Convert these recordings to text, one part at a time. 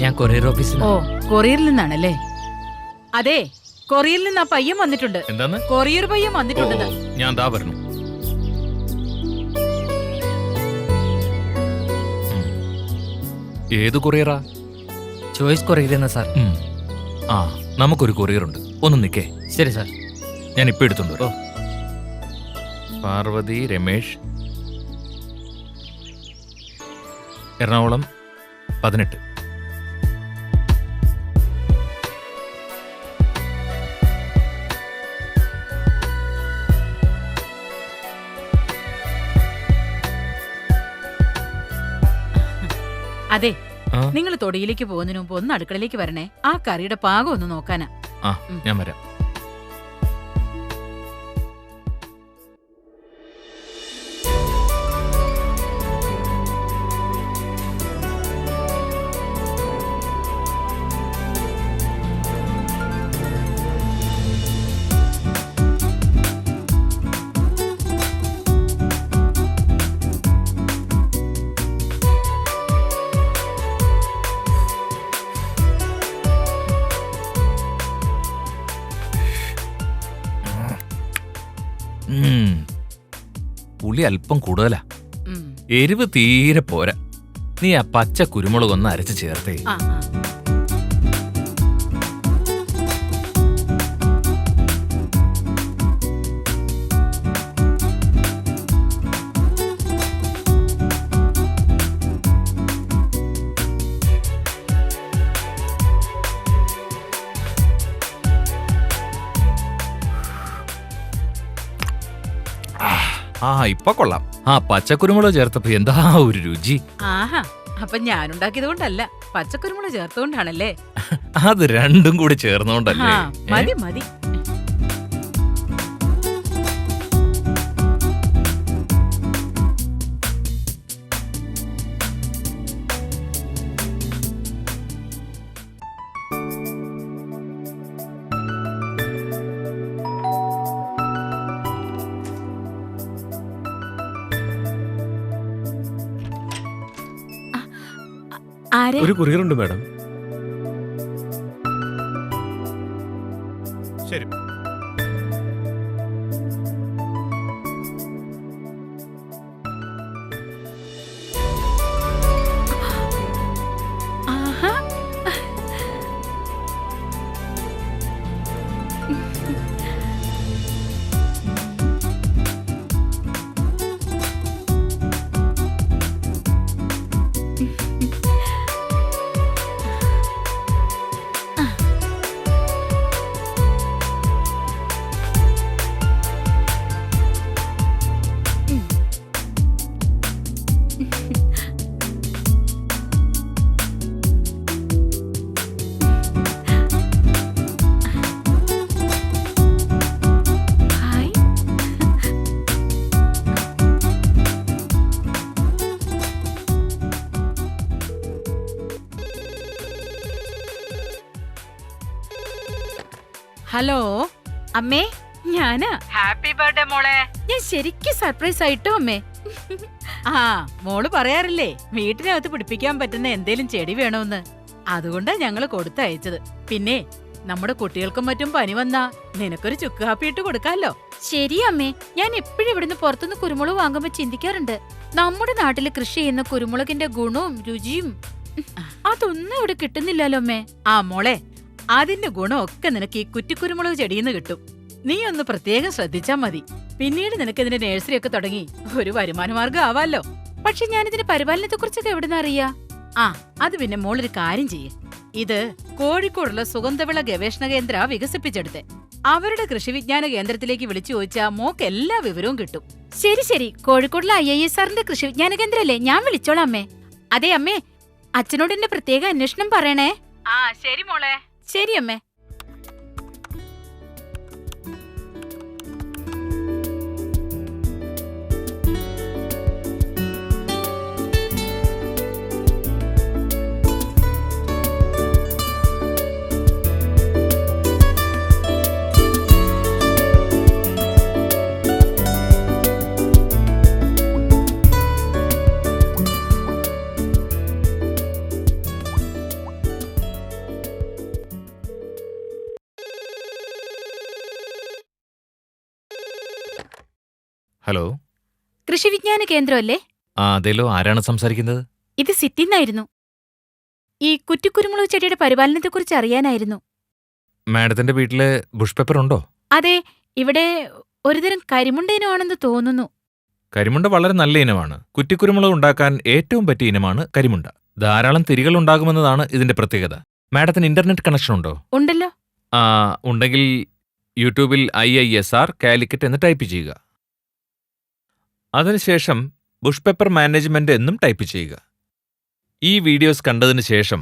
ഞാൻ കൊറിയർ ഓഫീസിൽ. ഓ, കൊറിയറിൽ നിന്നാണല്ലേ? അതെ, കൊറിയറിൽ നിന്ന് ആ പയ്യൻ വന്നിട്ടുണ്ട്. എന്താന്ന്? കൊറിയർ പയ്യൻ വന്നിട്ടുണ്ട്. ഞാൻ ദാ പറഞ്ഞു. ഏത് കൊറിയറാ? ചോയ്സ് കൊറിയർ എന്നാ സാർ. ആ, നമുക്കൊരു കൊറിയർ ഉണ്ട്. ഒന്ന് നിക്കേ. ശരി സാർ, ഞാൻ ഇപ്പൊ എടുത്തുണ്ട്. പാർവതി രമേഷ്, എറണാകുളം 18. അതെ, നിങ്ങൾ തൊടിയിലേക്ക് പോകുന്നതിന് മുമ്പ് ഒന്ന് അടുക്കളയിലേക്ക് വരണേ. ആ കറിയുടെ പാകം ഒന്ന് നോക്കാനാ. ആ, ഞാൻ വരാം. പുളി അല്പം കൂടുതലാ, എരിവ് തീരെ പോരാ. നീ ആ പച്ച കുരുമുളക് ഒന്ന് അരച്ച് ചേർത്തേ. ആ, ഇപ്പൊ കൊള്ളാം. ആ പച്ചക്കുരുമുളക് ചേർത്തപ്പോ എന്താ ഒരു രുചി. ആഹാ, അപ്പൊ ഞാനുണ്ടാക്കിയത് കൊണ്ടല്ല, പച്ചക്കുരുമുളക് ചേർത്തുകൊണ്ടാണല്ലേ? അത് രണ്ടും കൂടി ചേർന്നോണ്ടല്ലേ? മതി മതി. ഒരു കൊറിയർ ഉണ്ട് മാഡം. ശരി. ഹലോ അമ്മേ, ഞാനാ. ഹാപ്പി ബർത്ത്ഡേ മോളെ. ഞാൻ ശരിക്കും സർപ്രൈസ് ആയിട്ടോ അമ്മേ. ആ, മോള് പറയാറില്ലേ വീട്ടിനകത്ത് പിടിപ്പിക്കാൻ പറ്റുന്ന എന്തേലും ചെടി വേണമെന്ന്. അതുകൊണ്ടാ ഞങ്ങള് കൊടുത്തയച്ചത്. പിന്നെ നമ്മുടെ കുട്ടികൾക്കും മറ്റും പനി വന്നാ നിനക്കൊരു ചുക്ക് കാപ്പി ഇട്ട് കൊടുക്കാലോ. ശരി അമ്മേ, ഞാൻ എപ്പോഴും ഇവിടുന്ന് പുറത്തുനിന്ന് കുരുമുളക് വാങ്ങുമ്പോ ചിന്തിക്കാറുണ്ട്, നമ്മുടെ നാട്ടില് കൃഷി ചെയ്യുന്ന കുരുമുളകിന്റെ ഗുണവും രുചിയും അതൊന്നും ഇവിടെ കിട്ടുന്നില്ലല്ലോ അമ്മേ. ആ മോളെ, അതിന്റെ ഗുണമൊക്കെ നിനക്ക് ഈ കുറ്റിക്കുരുമുളക് ചെടിയിന്ന് കിട്ടും. നീ ഒന്ന് പ്രത്യേകം ശ്രദ്ധിച്ചാ മതി. പിന്നീട് നിനക്ക് ഇതിന്റെ നഴ്സറി ഒക്കെ തുടങ്ങി ഒരു വരുമാന മാർഗം ആവാലോ. പക്ഷെ ഞാനിതിന്റെ പരിപാലനത്തെ കുറിച്ചൊക്കെ എവിടുന്ന് അറിയാ? ആ, അത് പിന്നെ മോളൊരു കാര്യം ചെയ്യേ. ഇത് കോഴിക്കോടുള്ള സുഗന്ധവിള ഗവേഷണ കേന്ദ്ര വികസിപ്പിച്ചെടുത്തെ. അവരുടെ കൃഷി വിജ്ഞാന കേന്ദ്രത്തിലേക്ക് വിളിച്ചു ചോദിച്ചാ മോക്ക് എല്ലാ വിവരവും കിട്ടും. ശരി ശരി, കോഴിക്കോടുള്ള IISRന്റെ കൃഷി വിജ്ഞാന കേന്ദ്രല്ലേ, ഞാൻ വിളിച്ചോളാം അമ്മേ. അതെ അമ്മേ, അച്ഛനോട് എന്റെ പ്രത്യേക അന്വേഷണം പറയണേ. ആ ശരി മോളെ. ശരി അമ്മേ. ഹലോ. കൃഷി വിജ്ഞാന കേന്ദ്രമല്ലേ? അതേലോ, ആരാണ് സംസാരിക്കുന്നത്? ഇത് സിറ്റിന്നായിരുന്നു. ഈ കുറ്റിക്കുരുമുളക് ചെടിയുടെ പരിപാലനത്തെക്കുറിച്ച് അറിയാനായിരുന്നു. മാഡത്തിന്റെ വീട്ടില് ബുഷ് പെപ്പർ ഉണ്ടോ? അതെ, ഇവിടെ ഒരുതരം കരിമുണ്ട ഇനമാണെന്ന് തോന്നുന്നു. കരിമുണ്ട വളരെ നല്ല ഇനമാണ്. കുറ്റിക്കുരുമുളക് ഉണ്ടാക്കാൻ ഏറ്റവും പറ്റിയ ഇനമാണ് കരിമുണ്ട. ധാരാളം തിരികൾ ഉണ്ടാകുമെന്നതാണ് ഇതിന്റെ പ്രത്യേകത. മാഡത്തിന് ഇന്റർനെറ്റ് കണക്ഷൻ ഉണ്ടോ? ഉണ്ടല്ലോ. ഉണ്ടെങ്കിൽ യൂട്യൂബിൽ IISR കാലിക്കറ്റ് എന്ന് ടൈപ്പ് ചെയ്യുക. അതിനുശേഷം ബുഷ് പെപ്പർ മാനേജ്മെന്റ് എന്നും ടൈപ്പ് ചെയ്യുക. ഈ വീഡിയോസ് കണ്ടതിന് ശേഷം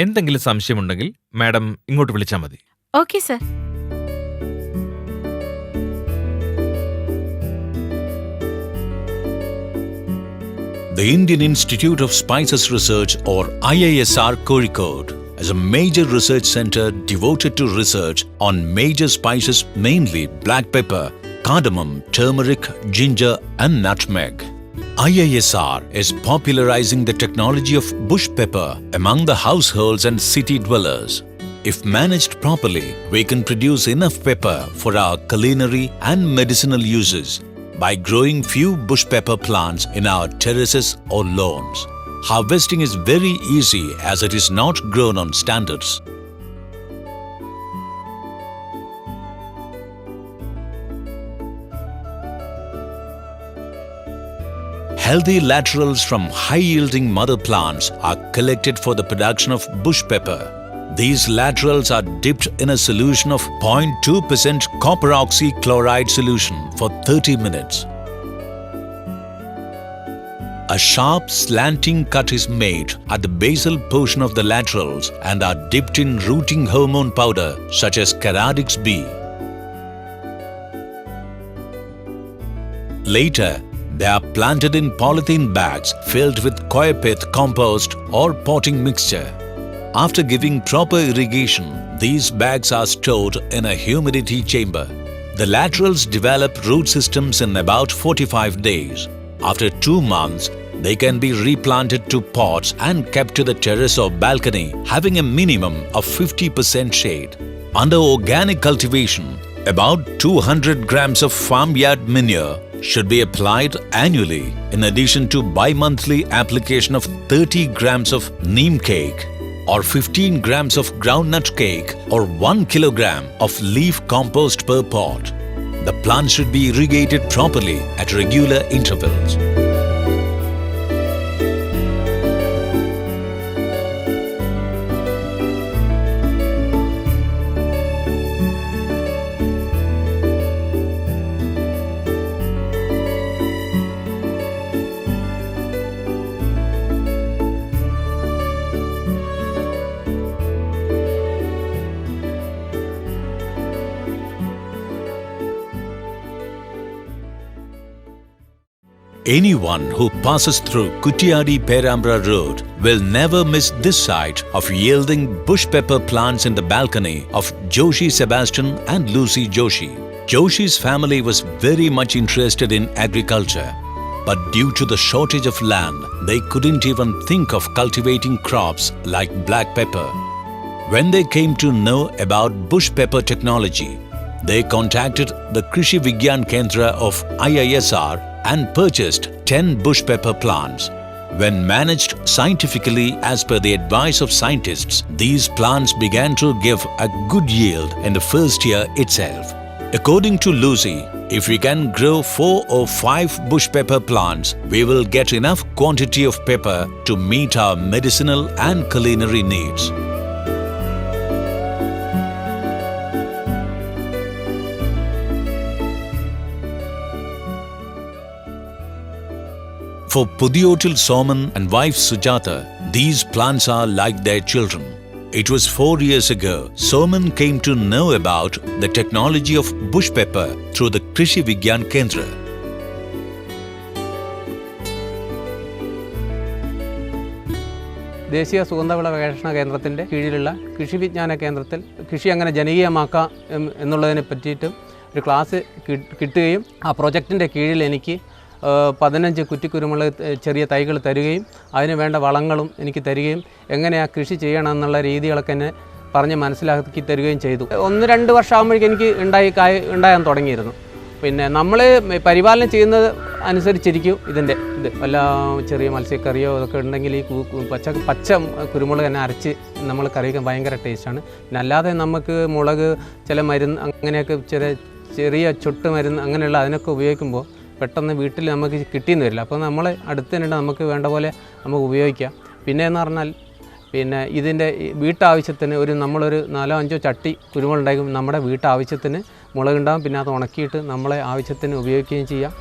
എന്തെങ്കിലും സംശയമുണ്ടെങ്കിൽ മാഡം ഇങ്ങോട്ട് വിളിച്ചാൽ മതി. Okay sir. The Indian Institute of Spices Research, or IISR Kozhikode, is a major research center devoted to research on major spices, mainly black pepper, cardamom, turmeric, ginger and nutmeg. IISR is popularizing the technology of bush pepper among the households and city dwellers. If managed properly, we can produce enough pepper for our culinary and medicinal uses by growing few bush pepper plants in our terraces or lawns. Harvesting is very easy as it is not grown on standards. Healthy laterals from high-yielding mother plants are collected for the production of bush pepper. These laterals are dipped in a solution of 0.2% copper oxychloride solution for 30 minutes. A sharp slanting cut is made at the basal portion of the laterals and are dipped in rooting hormone powder such as Caradix B. Later, they are planted in polythene bags filled with coir pith compost or potting mixture. After giving proper irrigation, these bags are stored in a humidity chamber. The laterals develop root systems in about 45 days. After 2 months, they can be replanted to pots and kept to the terrace or balcony, having a minimum of 50% shade. Under organic cultivation, about 200 grams of farmyard manure should be applied annually, in addition to bi-monthly application of 30 grams of neem cake or 15 grams of groundnut cake or 1 kilogram of leaf compost per pot. The plant should be irrigated properly at regular intervals. Anyone who passes through Kuttiyadi Perambra Road will never miss this sight of yielding bush pepper plants in the balcony of Joshi Sebastian and Lucy Joshi. Joshi's family was very much interested in agriculture, but due to the shortage of land, they couldn't even think of cultivating crops like black pepper. When they came to know about bush pepper technology, they contacted the Krishi Vigyan Kendra of IISR and purchased 10 bush pepper plants. When managed scientifically as per the advice of scientists, these plants began to give a good yield in the first year itself. According to Lucy, if we can grow 4 or 5 bush pepper plants, we will get enough quantity of pepper to meet our medicinal and culinary needs. For Pudiotil Soman and wife Sujata, these plants are like their children. It was 4 years ago, Soman came to know about the technology of bush pepper through the Krishi Vigyan Kendra. ദേശീയ സുഗന്ധവിള ഗവേഷണ കേന്ദ്രത്തിൻ്റെ കീഴിലുള്ള കൃഷി വിജ്ഞാന കേന്ദ്രത്തിൽ കൃഷി എങ്ങനെ ജനകീയമാക്കാം എന്നുള്ളതിനെ പറ്റിയിട്ടും ഒരു ക്ലാസ് കിട്ടുകയും ആ പ്രൊജക്റ്റിൻ്റെ കീഴിൽ എനിക്ക് 15 കുറ്റിക്കുരുമുളക് ചെറിയ തൈകൾ തരികയും അതിന് വേണ്ട വളങ്ങളും എനിക്ക് തരികയും എങ്ങനെയാണ് കൃഷി ചെയ്യണം എന്നുള്ള രീതികളൊക്കെ എന്നെ പറഞ്ഞ് മനസ്സിലാക്കി തരികയും ചെയ്തു. 1-2 വർഷം ആകുമ്പോഴേക്കും എനിക്ക് ഉണ്ടായാൻ തുടങ്ങിയിരുന്നു. പിന്നെ നമ്മൾ പരിപാലനം ചെയ്യുന്നത് അനുസരിച്ചിരിക്കും ഇതിൻ്റെ ഇത് വല്ല ചെറിയ മത്സ്യക്കറിയോ ഇതൊക്കെ ഉണ്ടെങ്കിൽ ഈ പച്ച കുരുമുളക് തന്നെ അരച്ച് നമ്മൾ കറിയൊക്കെ ഭയങ്കര ടേസ്റ്റാണ്. പിന്നെ അല്ലാതെ നമുക്ക് മുളക് ചില മരുന്ന് അങ്ങനെയൊക്കെ ചെറിയ ചൊട്ട് മരുന്ന് അങ്ങനെയുള്ള അതിനൊക്കെ ഉപയോഗിക്കുമ്പോൾ പെട്ടെന്ന് വീട്ടിൽ നമുക്ക് കിട്ടിയെന്ന് വരില്ല. അപ്പോൾ നമ്മൾ അടുത്ത് തന്നെ നമുക്ക് വേണ്ട പോലെ നമുക്ക് ഉപയോഗിക്കാം. പിന്നെ എന്ന് പറഞ്ഞാൽ പിന്നെ ഇതിൻ്റെ വീട്ടാവശ്യത്തിന് നമ്മളൊരു 4-5 ചട്ടി കുരുമുളക് ഉണ്ടാക്കും. നമ്മുടെ വീട്ടാവശ്യത്തിന് മുളകുണ്ടാകും. പിന്നെ അത് ഉണക്കിയിട്ട് നമ്മളെ ആവശ്യത്തിന് ഉപയോഗിക്കുകയും ചെയ്യാം.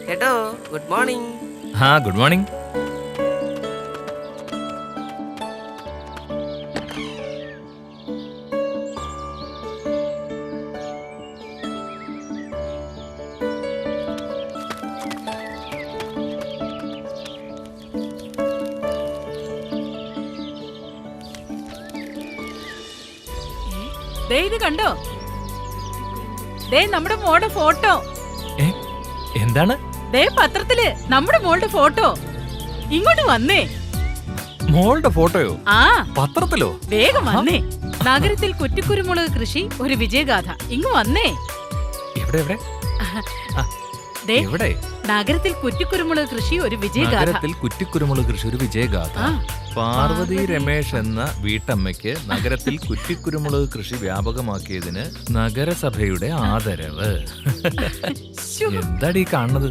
ചേട്ടോ ഗുഡ് മോർണിംഗ്. Good morning. ദേ ഇത് കണ്ടോ, ദേ നമ്മുടെ മോളുടെ ഫോട്ടോ. എന്താണ്? ദേ പത്രത്തില് നമ്മുടെ മോളുടെ ഫോട്ടോ. ഇങ്ങോട്ട് വന്നേ. മോളുടെ ഫോട്ടോയോ? ആ പത്രത്തിലോ? വേഗം വന്നേ. നഗരത്തിൽ കുറ്റിക്കുരുമുളക് കൃഷി ഒരു വിജയഗാഥ. ഇങ്ങ് വന്നേ. എവിടെ? ദേ, എവിടെ? നഗരത്തിൽ കുറ്റിക്കുരുമുളക് കൃഷി ഒരു വിജയഗാഥ. നഗരത്തിൽ കുറ്റിക്കുരുമുളക് കൃഷി ഒരു വിജയഗാഥ. പാർവതി രമേശ് എന്ന വീട്ടമ്മയ്ക്ക് നഗരത്തിൽ കുറ്റിക്കുരുമുളക് കൃഷി വ്യാപകമാക്കിയതിന് നഗരസഭയുടെ ആദരവ്. എന്താടി കാണുന്നത്?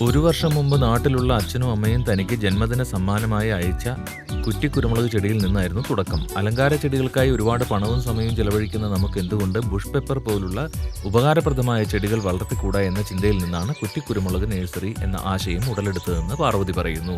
ഒരു വർഷം മുമ്പ് നാട്ടിലുള്ള അച്ഛനും അമ്മയും തനിക്ക് ജന്മദിന സമ്മാനമായി അയച്ച കുറ്റിക്കുരുമുളക് ചെടിയിൽ നിന്നായിരുന്നു തുടക്കം. അലങ്കാര ചെടികൾക്കായി ഒരുപാട് പണവും സമയവും ചെലവഴിക്കുന്ന നമുക്ക് എന്തുകൊണ്ട് ബുഷ് പെപ്പർ പോലുള്ള ഉപകാരപ്രദമായ ചെടികൾ വളർത്തിക്കൂടാ എന്ന ചിന്തയിൽ നിന്നാണ് കുറ്റിക്കുരുമുളക് നഴ്സറി എന്ന ആശയം ഉടലെടുത്തതെന്ന് പാർവതി പറയുന്നു.